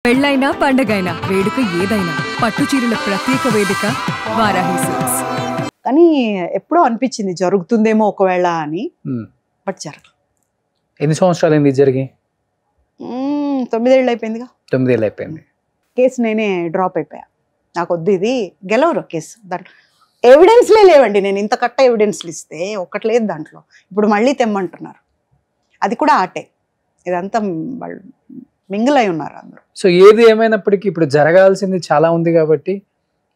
పెళ్ళైనా పండగైనా వేడుక ఏదైనా పట్టు చీరల ప్రత్యేక వేదిక వారాహి సిల్క్స్. కానీ ఎప్పుడో అనిపించింది జరుగుతుందేమో ఒకవేళ అని, బట్ జరగదు. ఎన్ని సంవత్సరాలు అయింది జరిగి? 9 ఏళ్ళు అయిపోయిందిగా. 9 ఏళ్ళు అయిపోయింది. కేసు నేనే డ్రాప్ అయిపోయా. నాకు వద్దు, ఇది గెలవరు కేసు. దాంట్లో ఎవిడెన్స్లే లేవండి. నేను ఇంత కట్ట ఎవిడెన్స్లు ఇస్తే ఒక్కటి లేదు దాంట్లో. ఇప్పుడు మళ్ళీ తెమ్మంటున్నారు. అది కూడా ఆటే. ఇదంతా వాళ్ళు మింగిల్ అయి ఉన్నారు అందరూ. సో ఏది ఏమైనప్పటికీ ఇప్పుడు జరగాల్సింది చాలా ఉంది కాబట్టి,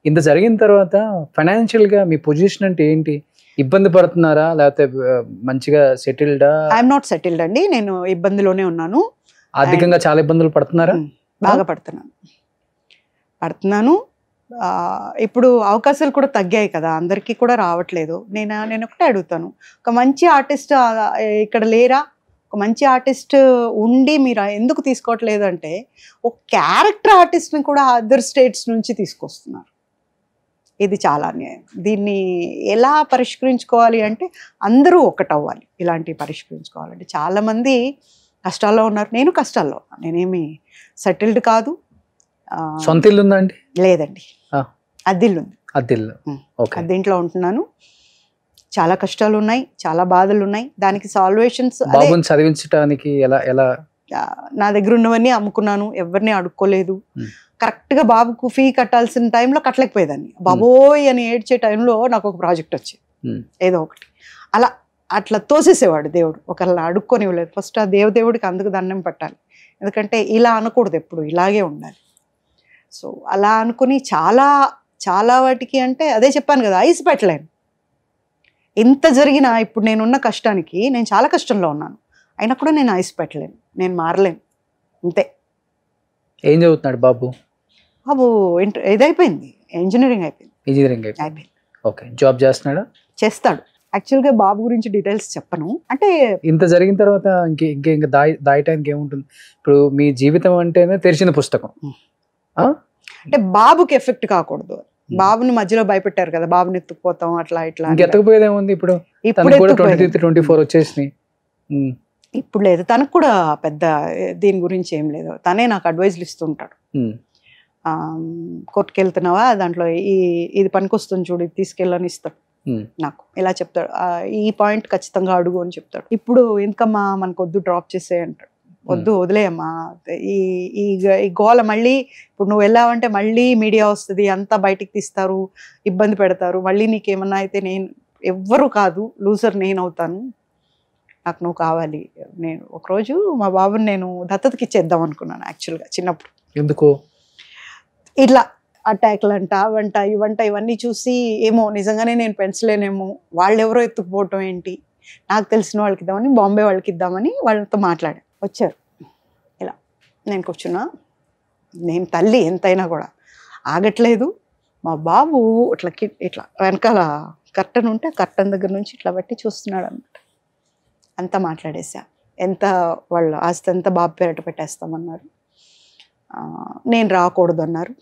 ఇంత జరిగిన తర్వాత ఫైనాన్షియల్గా మీ పొజిషన్ అంటే ఏంటి? ఇబ్బంది పడుతున్నారా లేకపోతే మంచిగా సెటిల్డా? ఐఎమ్ నాట్ సెటిల్డ్ అండి. నేను ఇబ్బందిలోనే ఉన్నాను. ఆర్థికంగా చాలా ఇబ్బందులు పడుతున్నారా? బాగా పడుతున్నాను. ఇప్పుడు అవకాశాలు కూడా తగ్గాయి కదా, అందరికీ కూడా రావట్లేదు. నేను ఒకటే అడుగుతాను, ఒక మంచి ఆర్టిస్ట్ ఇక్కడ లేరా? ఒక మంచి ఆర్టిస్ట్ ఉండి మీరు ఎందుకు తీసుకోవట్లేదు అంటే, ఒక క్యారెక్టర్ ఆర్టిస్ట్ని కూడా అదర్ స్టేట్స్ నుంచి తీసుకొస్తున్నారు. ఇది చాలా అన్యాయం. దీన్ని ఎలా పరిష్కరించుకోవాలి అంటే అందరూ ఒకటవ్వాలి. ఇలాంటివి పరిష్కరించుకోవాలంటే చాలామంది కష్టాల్లో ఉన్నారు. నేను కష్టాల్లో ఉన్నాను. నేనేమి సెటిల్డ్ కాదు. సొంత ఇల్లు ఉందా అండి? లేదండి, అద్దిల్లు ఉంది. అద్దింట్లో ఉంటున్నాను. చాలా కష్టాలు ఉన్నాయి, చాలా బాధలు ఉన్నాయి. దానికి సాల్వేషన్స్ బాబుని చదివించడానికి ఎలా? నా దగ్గర ఉన్నవన్నీ అమ్ముకున్నాను, ఎవరిని అడుక్కోలేదు. కరెక్ట్గా బాబుకు ఫీ కట్టాల్సిన టైంలో కట్టలేకపోయేదాన్ని. బాబోయ్ అని ఏడ్చే టైంలో నాకు ఒక ప్రాజెక్ట్ వచ్చేది, ఏదో ఒకటి. అట్లా తోసేసేవాడు దేవుడు. ఒకళ్ళని అడుక్కొని ఇవ్వలేదు. ఫస్ట్ ఆ దేవుడికి అందుకు దండం పట్టాలి. ఎందుకంటే ఇలా అనకూడదు, ఎప్పుడు ఇలాగే ఉండాలి. సో అలా అనుకుని చాలా వాటికి అంటే అదే చెప్పాను కదా, ఐస్ పెట్టలేను. ఎంత జరిగినా ఇప్పుడు నేనున్న కష్టానికి నేను చాలా కష్టంలో ఉన్నాను. అయినా కూడా నేను ఐస్ పెట్టలేను, నేను మారలేను. అంతే. ఏం చదువుతున్నాడు బాబు? బాబు ఇదైపోయింది, ఇంజనీరింగ్ అయిపోయింది. ఓకే. జాబ్ చేస్తున్నాడా? చేస్తాడు. యాక్చువల్గా బాబు గురించి డీటెయిల్స్ చెప్పను. అంటే ఇంత జరిగిన తర్వాత ఇంకా దాయటానికి ఏముంటుంది? ఇప్పుడు మీ జీవితం అంటేనే తెరిచిన పుస్తకం. అంటే బాబుకి ఎఫెక్ట్ కాకూడదు. బాబుని మధ్యలో భయపెట్టారు కదా, బాబుని ఎత్తుకుపోతాం అట్లా ఇట్లా. ఎత్తకపోయేదేముంది? ఇప్పుడు 23-24 వచ్చేసినాయి. ఇప్పుడు లేదు. తనకు కూడా పెద్ద దీని గురించి ఏం లేదు. తనే నాకు అడ్వైజ్లు ఇస్తుంటాడు. కోర్టుకి వెళ్తున్నావా, దాంట్లో ఇది పనికొస్తుంది చూడు, ఇది తీసుకెళ్ళని ఇస్తాడు నాకు. ఇలా చెప్తాడు, ఈ పాయింట్ ఖచ్చితంగా అడుగు అని చెప్తాడు. ఇప్పుడు ఎందుకమ్మా మనకు వద్దు, డ్రాప్ చేసే అంటాడు. వద్దు, వదిలేయమ్మా. ఈ గోల మళ్ళీ ఇప్పుడు నువ్వు వెళ్ళావంటే మళ్ళీ మీడియా వస్తుంది, అంతా బయటికి తీస్తారు, ఇబ్బంది పెడతారు. మళ్ళీ నీకేమన్నా అయితే నేను ఎవ్వరు కాదు, లూజర్ నేను అవుతాను. నాకు నువ్వు కావాలి. నేను ఒకరోజు మా బాబుని నేను దత్తతకి ఇచ్చేద్దాం అనుకున్నాను యాక్చువల్గా చిన్నప్పుడు. ఎందుకు? ఇట్లా అటాక్లు అంట, అవంట ఇవంట ఇవన్నీ చూసి ఏమో నిజంగానే నేను పెంచలేనేమో, వాళ్ళు ఎవరో ఎత్తుకుపోవటం ఏంటి, నాకు తెలిసిన వాళ్ళకి ఇద్దామని, బాంబే వాళ్ళకి ఇద్దామని వాళ్ళతో మాట్లాడా. వచ్చారు. ఇలా నేను కూర్చున్నా. నేను తల్లి ఎంతైనా కూడా ఆగట్లేదు. మా బాబు ఇట్లా వెనకాల కర్టన్ ఉంటే కర్టన్ దగ్గర నుంచి ఇట్లా బట్టి చూస్తున్నాడు అన్నమాట. అంతా మాట్లాడేసా. ఎంత వాళ్ళ ఆస్తి అంతా బాబు పేరట పెట్టేస్తామన్నారు. నేను రాకూడదు అన్నారు,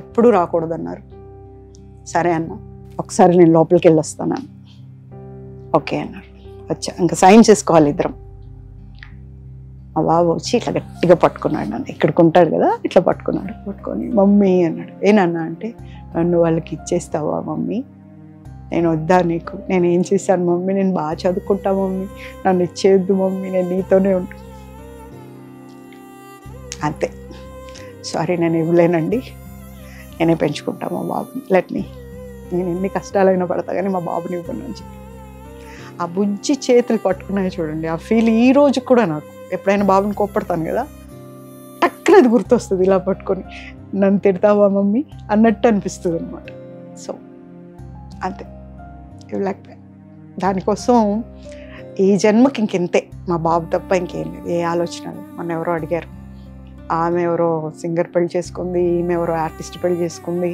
ఎప్పుడూ రాకూడదు అన్నారు. సరే అన్న, ఒకసారి నేను లోపలికి వెళ్ళి వస్తాను. ఓకే అన్నారు. వచ్చా, ఇంకా సైన్ చేసుకోవాలి ఇద్దరం. మా బాబు వచ్చి ఇట్లా గట్టిగా పట్టుకున్నాడు నన్ను. ఇక్కడికి ఉంటాడు కదా, ఇట్లా పట్టుకొని మమ్మీ అన్నాడు. ఏనన్నా అంటే, నన్ను వాళ్ళకి ఇచ్చేస్తావా మమ్మీ? నేను వద్దా నీకు? నేను ఏం చేశాను మమ్మీ? నేను బాగా చదువుకుంటా మమ్మీ, నన్ను ఇచ్చేయద్దు మమ్మీ, నేను నీతోనే ఉంటాను. అంతే. సారీ, నేను ఇవ్వలేనండి, నేనే పెంచుకుంటా మా బాబుని. నేను ఎన్ని కష్టాలైనా పడతా కానీ మా బాబుని ఇవ్వను అని చెప్పి ఆ బుజ్జి చేతులు పట్టుకున్నాయి చూడండి. ఆ ఫీల్ ఈ రోజు కూడా నాకు ఎప్పుడైనా బాబుని కోప్పడతాను కదా, టక్కున అది గుర్తొస్తుంది. ఇలా పట్టుకొని నన్ను తిడతావా మమ్మీ అన్నట్టు అనిపిస్తుంది అనమాట. సో అంతే, ఇవ్వలేకపోయా. దానికోసం ఈ జన్మకి ఇంకెంతే, మా బాబు తప్ప ఇంకేం లేదు, ఏ ఆలోచన లేదు. మొన్న ఎవరో అడిగారు, ఆమె ఎవరో సింగర్ పెళ్లి చేసుకుంది, ఈమె ఎవరో ఆర్టిస్ట్ పెళ్లి చేసుకుంది,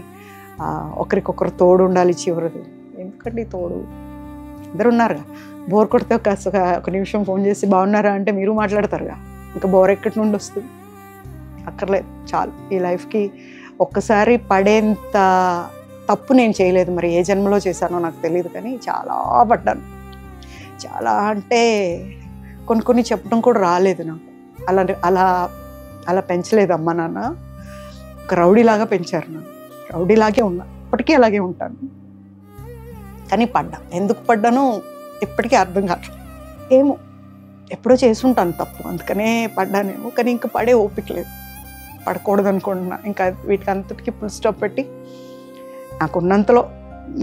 ఒకరికొకరు తోడు ఉండాలి చివరిది. ఎందుకండి తోడు? ఇద్దరు ఉన్నారుగా. బోర్ కొడితే ఒక నిమిషం ఫోన్ చేసి బాగున్నారా అంటే మీరు మాట్లాడతారుగా, ఇంకా బోర్ ఎక్కడి నుండి వస్తుంది? అక్కర్లేదు, చాలు. ఈ లైఫ్కి ఒక్కసారి పడేంత తప్పు నేను చేయలేదు. మరి ఏ జన్మలో చేశానో నాకు తెలియదు, కానీ చాలా పడ్డాను. చాలా అంటే కొన్ని చెప్పడం కూడా రాలేదు నాకు. అలా అలా పెంచలేదు అమ్మ నాన్న, ఒక రౌడీలాగా పెంచారు నన్ను. రౌడీలాగే ఉన్నా, ఇప్పటికీ అలాగే ఉంటాను. కానీ పడ్డా, ఎందుకు పడ్డానో ఇప్పటికీ అర్థం కాదు. ఏమో ఎప్పుడో చేసుంటాను తప్పు, అందుకనే పడ్డానేమో. కానీ ఇంకా పడే ఓపిక లేదు, పడకూడదు అనుకుంటున్నా. ఇంకా వీటికి అంతటికి ఫుల్ స్టాప్ పెట్టి నాకున్నంతలో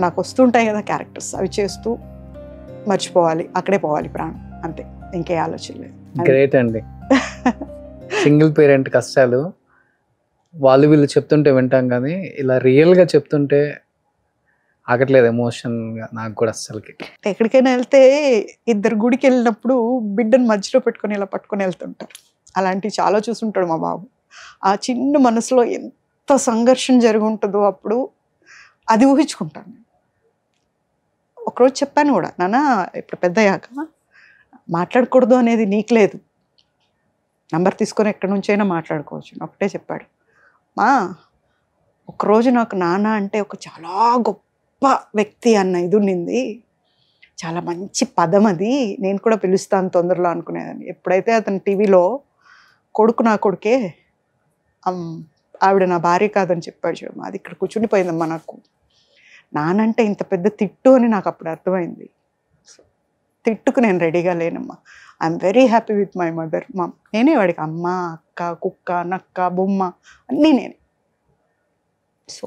నాకు వస్తుంటాయి కదా క్యారెక్టర్స్, అవి చేస్తూ మర్చిపోవాలి, అక్కడే పోవాలి ప్రాణం, అంతే, ఇంకే ఆలోచన లేదు. గ్రేట్ అండి. సింగిల్ పేరెంట్ కష్టాలు వాళ్ళు వీళ్ళు చెప్తుంటే వింటాం, కానీ ఇలా రియల్గా చెప్తుంటే ఆగట్లేదు ఎమోషన్గా నాకు కూడా అస్సలకి. ఎక్కడికైనా వెళ్తే ఇద్దరు గుడికి వెళ్ళినప్పుడు బిడ్డను మధ్యలో పెట్టుకొని ఇలా పట్టుకొని వెళ్తుంటారు. అలాంటివి చాలా చూసుంటాడు మా బాబు. ఆ చిన్న మనసులో ఎంత సంఘర్షణ జరిగి ఉంటుందో అప్పుడు అది ఊహించుకుంటాను. ఒకరోజు చెప్పాను కూడా, నాన్న ఇప్పుడు పెద్దయ్యాక మాట్లాడకూడదు అనేది నీకు లేదు, నంబర్ తీసుకొని ఎక్కడి నుంచైనా మాట్లాడుకోవచ్చు. ఒకటే చెప్పాడు, మా ఒకరోజు నాకు నాన్న అంటే ఒక చాలా గొప్ప వ్యక్తి అన్న ఇది ఉండింది, చాలా మంచి పదం అది, నేను కూడా పిలుస్తాను తొందరలో అనుకునేదాన్ని. ఎప్పుడైతే అతను టీవీలో కొడుకు నా కొడుకే, ఆవిడ నా భార్య కాదని చెప్పాడు చూడమ్మా, అది ఇక్కడ కూర్చుండిపోయిందమ్మా. నాకు నానంటే ఇంత పెద్ద తిట్టు అని నాకు అప్పుడు అర్థమైంది. తిట్టుకు నేను రెడీగా లేనమ్మా, I'm very happy with my mother. నేనే వాడికి అమ్మ, అక్క, కుక్క, నక్క, బొమ్మ అన్నీ నేనే. సో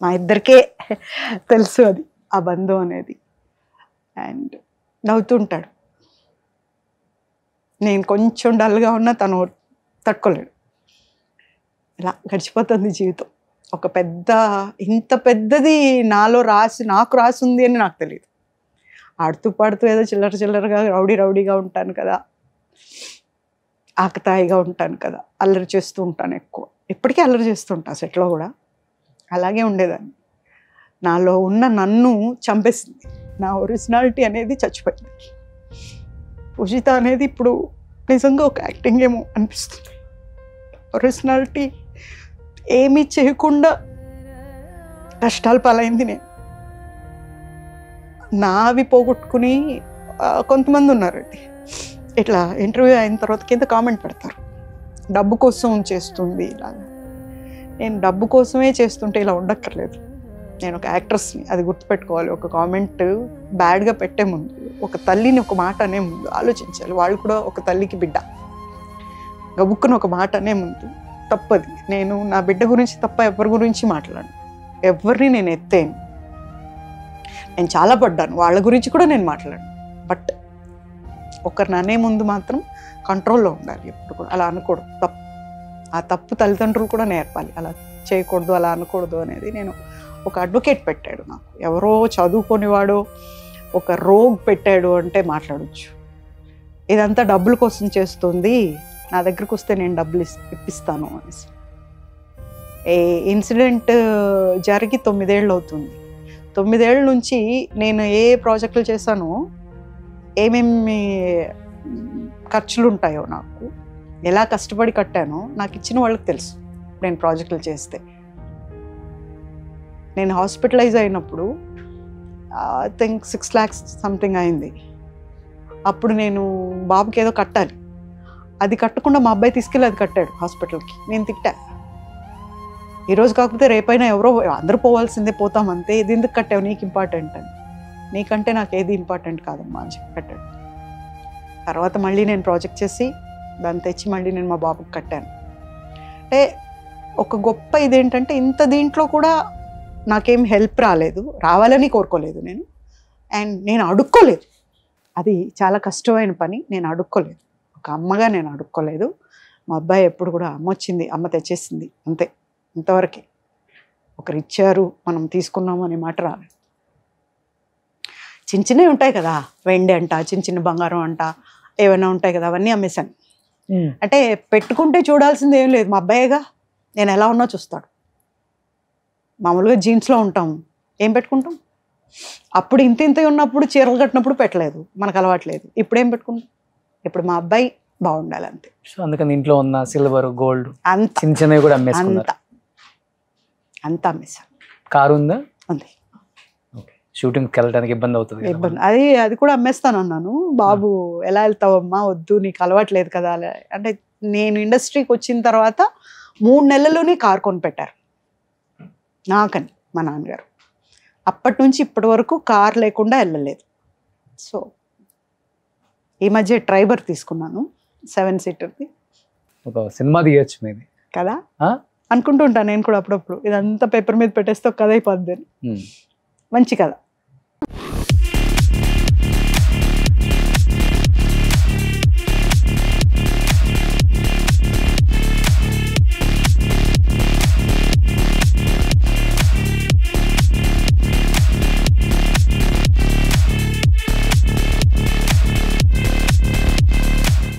మా ఇద్దరికే తెలుసు అది, ఆ బంధం అనేది. అండ్ నవ్వుతుంటాడు. నేను కొంచెం డల్గా ఉన్నా తను తట్టుకోలేడు. ఇలా గడిచిపోతుంది జీవితం. ఒక పెద్ద, ఇంత పెద్దది నాకు రాసి ఉంది అని నాకు తెలియదు. ఆడుతూ పాడుతూ ఏదో చిల్లరగా రౌడీగా ఉంటాను కదా, ఆకతాయిగా ఉంటాను కదా, అల్లరి చేస్తూ ఉంటాను ఎక్కువ. ఇప్పటికీ అల్లరి చేస్తుంటా సెట్లో కూడా. అలాగే ఉండేదాన్ని. నాలో ఉన్న నన్ను చంపేసింది, నా ఒరిజినాలిటీ అనేది చచ్చిపోయింది. పూజిత అనేది ఇప్పుడు నిజంగా ఒక యాక్టింగ్ ఏమో అనిపిస్తుంది. ఒరిజినాలిటీ ఏమీ చేయకుండా కష్టాలు పాలైంది నేను. నావి పోగొట్టుకుని కొంతమంది ఉన్నారండి ఇట్లా ఇంటర్వ్యూ అయిన తర్వాత కింద కామెంట్ పెడతారు, డబ్బు కోసం చేస్తుంది ఇలాగా. నేను డబ్బు కోసమే చేస్తుంటే ఇలా ఉండక్కర్లేదు. నేను ఒక యాక్ట్రెస్ని, అది గుర్తుపెట్టుకోవాలి. ఒక కామెంట్ బ్యాడ్గా పెట్టే ముందు, ఒక తల్లిని ఒక మాట అనే ముందు ఆలోచించాలి. వాళ్ళు కూడా ఒక తల్లికి బిడ్డ. గబుక్కుని ఒక మాట అనే ముందు తప్పది. నేను నా బిడ్డ గురించి తప్ప ఎవరి గురించి మాట్లాడను, ఎవరిని నేను ఎత్తేను. నేను చాలా పడ్డాను, వాళ్ళ గురించి కూడా నేను మాట్లాడను. బట్ ఒకరిని అనే ముందు మాత్రం కంట్రోల్లో ఉండాలి ఎప్పుడు కూడా. అలా అనకూడదు, తప్పు. ఆ తప్పు తల్లిదండ్రులు కూడా నేర్పాలి, అలా చేయకూడదు, అలా అనకూడదు అనేది. నేను ఒక అడ్వకేట్ పెట్టాడు నాకు, ఎవరో చదువుకొనివాడో ఒక రోగ్ పెట్టాడు అంటే మాట్లాడచ్చు. ఇదంతా డబ్బుల కోసం చేస్తుంది, నా దగ్గరకు వస్తే నేను డబ్బులు ఇప్పిస్తాను అనేసి. ఏ ఇన్సిడెంట్ జరిగి 9 ఏళ్ళు అవుతుంది. 9 ఏళ్ళ నుంచి నేను ఏ ప్రాజెక్టులు చేశానో, ఏమేమి ఖర్చులు ఉంటాయో, నాకు ఎలా కష్టపడి కట్టానో నాకు ఇచ్చిన వాళ్ళకి తెలుసు. నేను ప్రాజెక్టులు చేస్తే, నేను హాస్పిటలైజ్ అయినప్పుడు ఐ థింక్ 6 lakhs సంథింగ్ అయింది. అప్పుడు నేను బాబుకి ఏదో కట్టాలి, అది కట్టకుండా మా అబ్బాయి తీసుకెళ్ళి అది కట్టాడు హాస్పిటల్కి. నేను తిట్టా, ఈరోజు కాకపోతే రేపైనా ఎవరో, అందరూ పోవాల్సిందే, పోతామంతే, ఇది ఎందుకు కట్టావు, నీకు ఇంపార్టెంట్ అని. నీకంటే నాకు ఏది ఇంపార్టెంట్ కాదమ్మా అని చెప్పి కట్టాడు. తర్వాత మళ్ళీ నేను ప్రాజెక్ట్ చేసి దాన్ని తెచ్చి మళ్ళీ నేను మా బాబుకి కట్టాను. అంటే ఒక గొప్ప ఇదేంటంటే, ఇంత దీంట్లో కూడా నాకేం హెల్ప్ రావాలని కోరుకోలేదు నేను. అండ్ నేను అడుక్కోలేదు, అది చాలా కష్టమైన పని. నేను అడుక్కోలేదు, ఒక అమ్మగా నేను అడుక్కోలేదు. మా అబ్బాయి ఎప్పుడు కూడా అమ్మ వచ్చింది, అమ్మ తెచ్చేసింది, అంతే, ఇంతవరకే. ఒకరు ఇచ్చారు, మనం తీసుకున్నాము అనే మాట రాలేదు. చిన్న చిన్నవి ఉంటాయి కదా, వెండి అంట, చిన్న బంగారం అంట, ఏమైనా ఉంటాయి కదా, అవన్నీ అమ్మేశాను. అంటే పెట్టుకుంటే చూడాల్సింది ఏం లేదు, మా అబ్బాయిగా నేను ఎలా ఉన్నా చూస్తాడు. మామూలుగా జీన్స్లో ఉంటాము, ఏం పెట్టుకుంటాం? అప్పుడు ఇంత ఉన్నప్పుడు చీరలు కట్టినప్పుడు పెట్టలేదు, మనకు అలవాట్లేదు. ఇప్పుడు ఏం పెట్టుకుంటాం? ఇప్పుడు మా అబ్బాయి బాగుండాలి అంతే. సో అందుకని ఇంట్లో ఉన్న సిల్వర్, గోల్డ్ అంత చిన్న చిన్నవి కూడా అమ్మేసుకున్నారు. అంత అమ్మేశాను. కారు ఉందా? ఉంది. షూటింగ్కి వెళ్ళడానికి ఇబ్బంది అవుతుంది. అది కూడా అమ్మేస్తాను అన్నాను. బాబు ఎలా వెళ్తావమ్మా, వద్దు, నీకు అలవాట్లేదు కదా అంటే నేను ఇండస్ట్రీకి వచ్చిన తర్వాత 3 నెలల్లోనే కార్ కొనిపెట్టారు నాకని మా నాన్నగారు. అప్పటి నుంచి ఇప్పటి వరకు కార్ లేకుండా వెళ్ళలేదు. సో ఈ మధ్య ట్రైబర్ తీసుకున్నాను 7 సీటర్ది. ఒక సినిమా తీయచ్చు మీది కదా ఆ? అనుకుంటూ ఉంటాను నేను కూడా అప్పుడప్పుడు, ఇదంతా పేపర్ మీద పెట్టేస్తే ఒక కథ అయిపోద్ది అని. ఉమ్. మంచి కథ.